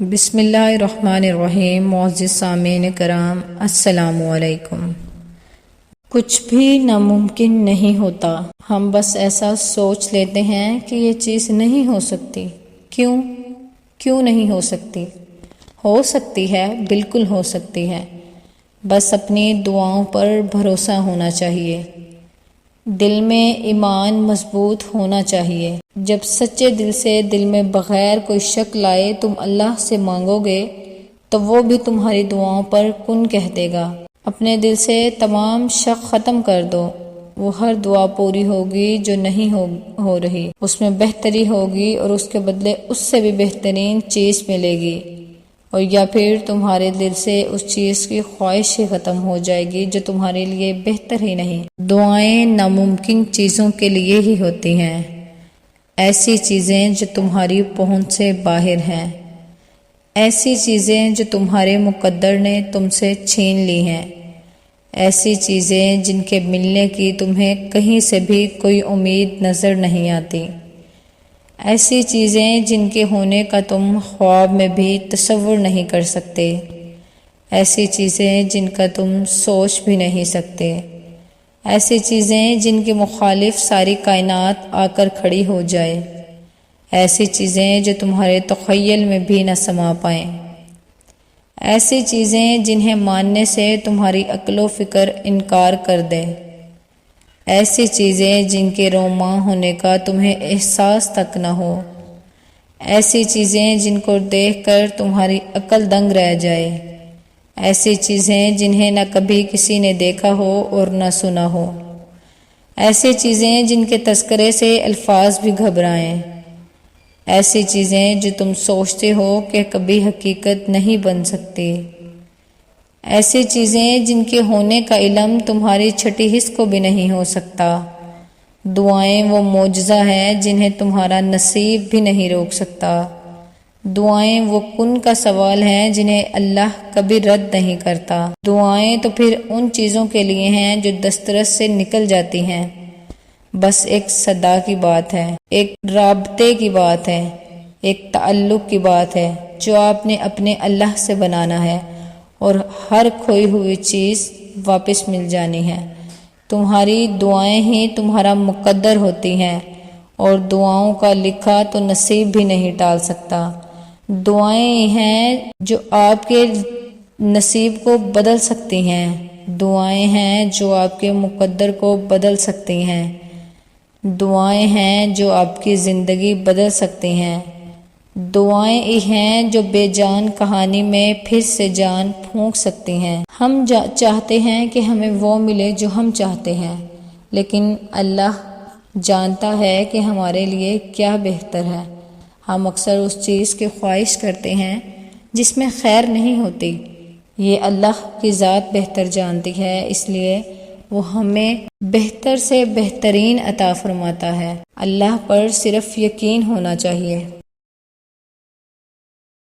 بسم اللہ الرحمن الرحیم۔ معزز سامعین کرام، السلام علیکم۔ کچھ بھی ناممکن نہیں ہوتا، ہم بس ایسا سوچ لیتے ہیں کہ یہ چیز نہیں ہو سکتی۔ کیوں نہیں ہو سکتی؟ ہو سکتی ہے، بالکل ہو سکتی ہے، بس اپنی دعاؤں پر بھروسہ ہونا چاہیے، دل میں ایمان مضبوط ہونا چاہیے۔ جب سچے دل سے دل میں بغیر کوئی شک لائے تم اللہ سے مانگو گے تو وہ بھی تمہاری دعاؤں پر کن کہہ دے گا۔ اپنے دل سے تمام شک ختم کر دو، وہ ہر دعا پوری ہوگی جو نہیں ہو رہی، اس میں بہتری ہوگی اور اس کے بدلے اس سے بھی بہترین چیز ملے گی، اور یا پھر تمہارے دل سے اس چیز کی خواہش ہی ختم ہو جائے گی جو تمہارے لیے بہتر ہی نہیں۔ دعائیں ناممکن چیزوں کے لیے ہی ہوتی ہیں، ایسی چیزیں جو تمہاری پہنچ سے باہر ہیں، ایسی چیزیں جو تمہارے مقدر نے تم سے چھین لی ہیں، ایسی چیزیں جن کے ملنے کی تمہیں کہیں سے بھی کوئی امید نظر نہیں آتی، ایسی چیزیں جن کے ہونے کا تم خواب میں بھی تصور نہیں کر سکتے، ایسی چیزیں جن کا تم سوچ بھی نہیں سکتے، ایسی چیزیں جن کے مخالف ساری کائنات آ کر کھڑی ہو جائے، ایسی چیزیں جو تمہارے تخیل میں بھی نہ سما پائیں، ایسی چیزیں جنہیں ماننے سے تمہاری عقل و فکر انکار کر دے، ایسی چیزیں جن کے رونما ہونے کا تمہیں احساس تک نہ ہو، ایسی چیزیں جن کو دیکھ کر تمہاری عقل دنگ رہ جائے، ایسی چیزیں جنہیں نہ کبھی کسی نے دیکھا ہو اور نہ سنا ہو، ایسی چیزیں جن کے تذکرے سے الفاظ بھی گھبرائیں، ایسی چیزیں جو تم سوچتے ہو کہ کبھی حقیقت نہیں بن سکتی، ایسی چیزیں جن کے ہونے کا علم تمہاری چھٹی حس کو بھی نہیں ہو سکتا۔ دعائیں وہ معجزہ ہیں جنہیں تمہارا نصیب بھی نہیں روک سکتا، دعائیں وہ کن کا سوال ہیں جنہیں اللہ کبھی رد نہیں کرتا۔ دعائیں تو پھر ان چیزوں کے لیے ہیں جو دسترس سے نکل جاتی ہیں، بس ایک صدا کی بات ہے، ایک رابطے کی بات ہے، ایک تعلق کی بات ہے جو آپ نے اپنے اللہ سے بنانا ہے، اور ہر کھوئی ہوئی چیز واپس مل جانی ہے۔ تمہاری دعائیں ہی تمہارا مقدر ہوتی ہیں، اور دعاؤں کا لکھا تو نصیب بھی نہیں ٹال سکتا۔ دعائیں ہیں جو آپ کے نصیب کو بدل سکتی ہیں، دعائیں ہیں جو آپ کے مقدر کو بدل سکتی ہیں، دعائیں ہیں جو آپ کی زندگی بدل سکتی ہیں، دعائیں ہی ہیں جو بے جان کہانی میں پھر سے جان پھونک سکتی ہیں۔ ہم چاہتے ہیں کہ ہمیں وہ ملے جو ہم چاہتے ہیں، لیکن اللہ جانتا ہے کہ ہمارے لیے کیا بہتر ہے۔ ہم اکثر اس چیز کی خواہش کرتے ہیں جس میں خیر نہیں ہوتی، یہ اللہ کی ذات بہتر جانتی ہے، اس لیے وہ ہمیں بہتر سے بہترین عطا فرماتا ہے۔ اللہ پر صرف یقین ہونا چاہیے۔